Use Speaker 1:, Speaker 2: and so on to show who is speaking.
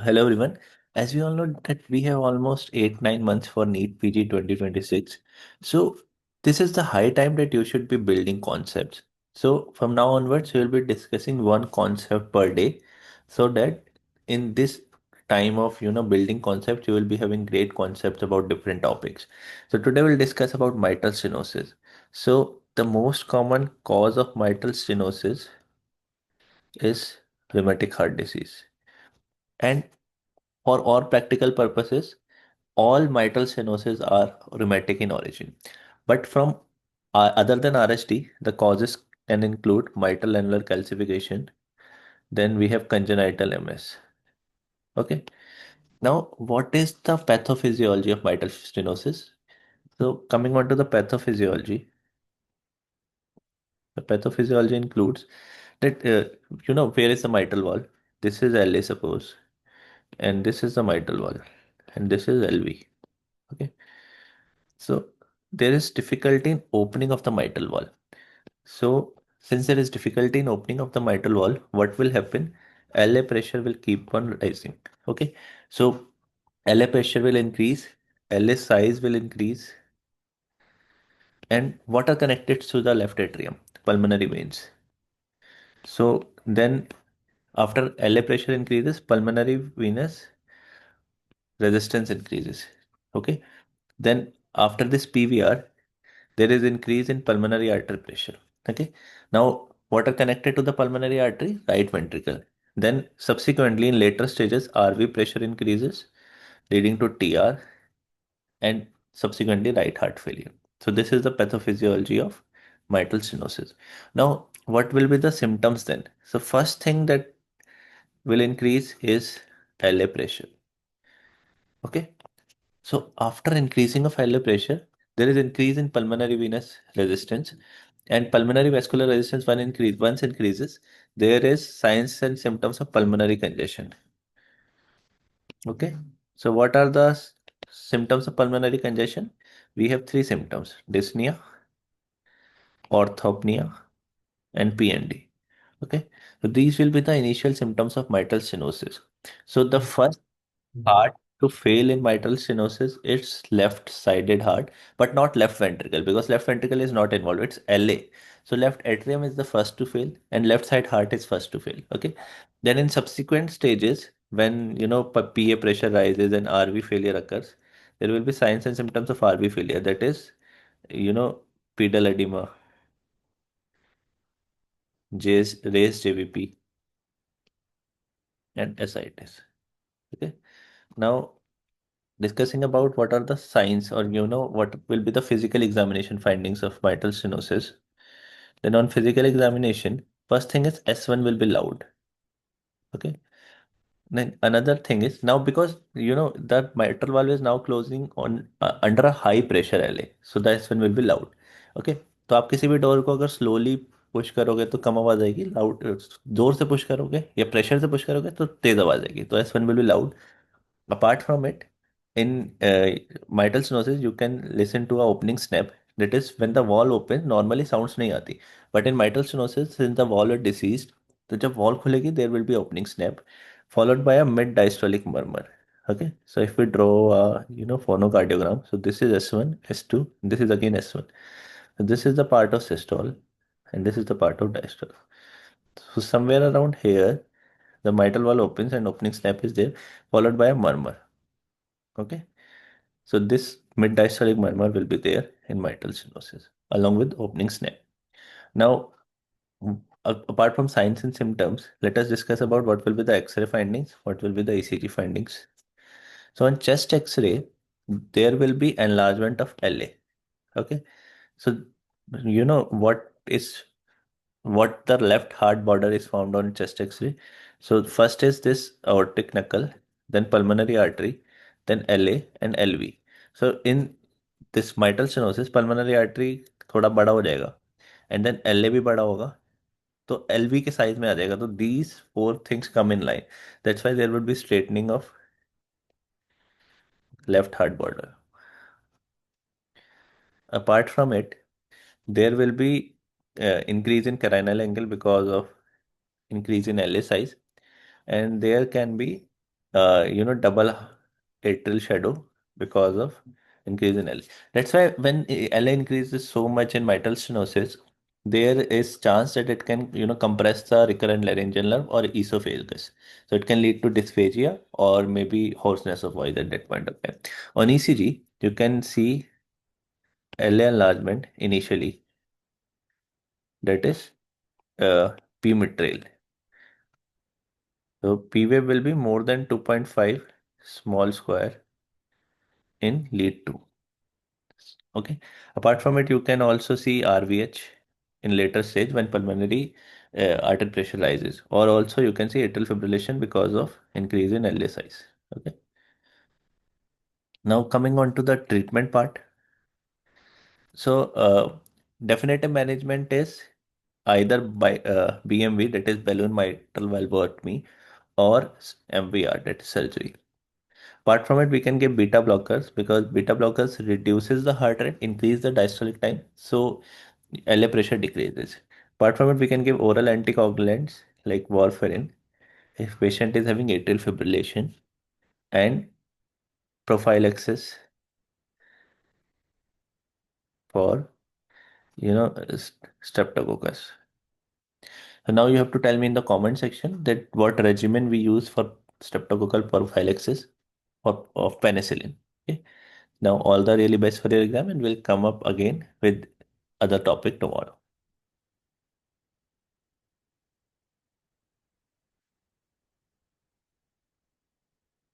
Speaker 1: Hello everyone. As we all know that we have almost 8-9 months for NEET PG 2026. So this is the high time that you should be building concepts. So from now onwards, we will be discussing one concept per day so that in this time of building concepts, you will be having great concepts about different topics. So today we'll discuss about mitral stenosis. So the most common cause of mitral stenosis is rheumatic heart disease. And for all practical purposes, all mitral stenosis are rheumatic in origin. But from other than RST, the causes can include mitral annular calcification. Then we have congenital MS. Okay. Now, what is the pathophysiology of mitral stenosis? So, coming on to the pathophysiology, the pathophysiology includes that where is the mitral valve? This is LA, suppose, and this is the mitral valve, and this is LV. Okay. So there is difficulty in opening of the mitral valve. So since there is difficulty in opening of the mitral valve, what will happen? LA pressure will keep on rising. Okay. So LA pressure will increase, LA size will increase, and what are connected to the left atrium? Pulmonary veins. So then after LA pressure increases, pulmonary venous resistance increases. Okay. Then after this PVR, there is increase in pulmonary artery pressure. Okay. Now, what are connected to the pulmonary artery? Right ventricle. Then subsequently in later stages, RV pressure increases, leading to TR and subsequently right heart failure. So this is the pathophysiology of mitral stenosis. Now, what will be the symptoms then? So first thing that will increase is LA pressure. Okay. So after increasing of LA pressure, there is increase in pulmonary venous resistance, and pulmonary vascular resistance once increases, there is signs and symptoms of pulmonary congestion. Okay. So what are the symptoms of pulmonary congestion? We have three symptoms: dyspnea, orthopnea, and PND. Okay. So these will be the initial symptoms of mitral stenosis. So the first heart to fail in mitral stenosis, it's left-sided heart, but not left ventricle because left ventricle is not involved. It's LA. So left atrium is the first to fail, and left side heart is first to fail. Okay. Then in subsequent stages, when PA pressure rises and RV failure occurs, there will be signs and symptoms of RV failure. That is, you know, pedal edema, raised JVP, and ascites. Okay. Now discussing about what are the signs or what will be the physical examination findings of mitral stenosis. Then on physical examination, first thing is S1 will be loud. Okay. Then another thing is now because that mitral valve is now closing on under a high pressure LA, so the S1 will be loud. Okay. तो आप किसी भी door को अगर slowly push करोगे तो कम आवाज आएगी, लाउड जोर से पुश करोगे या प्रेशर से पुश करोगे तो तेज आवाज आएगी, तो S1 will be loud. Apart from it, in mitral stenosis, you can listen to a opening snap. That is when the wall opens, normally sounds नहीं आती. But in mitral stenosis, since the wall is deceased, तो जब wall खुलेगी, there will be opening snap, followed by a mid diastolic murmur. Okay, so if we draw a phonocardiogram, so this is S1, S2, this is again S1. So this is the part of systole, and this is the part of diastole. So somewhere around here, the mitral valve opens and opening snap is there, followed by a murmur. Okay. So this mid-diastolic murmur will be there in mitral stenosis along with opening snap. Now, apart from signs and symptoms, let us discuss about what will be the X-ray findings, what will be the ECG findings. So on chest X-ray, there will be enlargement of LA. Okay. So you know what the left heart border is found on chest X-ray. So first is this aortic knuckle, then pulmonary artery, then LA and LV. So in this mitral stenosis, pulmonary artery थोड़ा बड़ा हो जाएगा and then LA भी बड़ा होगा, तो LV के size में आ जाएगा. तो these four things come in line. That's why there would be straightening of left heart border. Apart from it, there will be increase in carinal angle because of increase in LA size, and there can be double atrial shadow because of increase in LA. That's why when LA increases so much in mitral stenosis, there is chance that it can, compress the recurrent laryngeal nerve or esophagus. So it can lead to dysphagia or maybe hoarseness of voice at that point of time. On ECG, you can see LA enlargement initially, that is P mitral. So P wave will be more than 2.5 small square in lead 2. Okay. Apart from it, you can also see RVH in later stage when pulmonary artery pressure rises, or also you can see atrial fibrillation because of increase in LA size. Okay. Now coming on to the treatment part. So definitive management is either by BMV, that is balloon mitral valvoectomy, or MVR, that is surgery. Apart from it, we can give beta blockers because beta blockers reduces the heart rate, increase the diastolic time, so LA pressure decreases. Apart from it, we can give oral anticoagulants like warfarin if patient is having atrial fibrillation, and prophylaxis for streptococcus. So now you have to tell me in the comment section that what regimen we use for streptococcal prophylaxis of penicillin. Okay. Now all the really best for your exam, and we'll come up again with other topic tomorrow.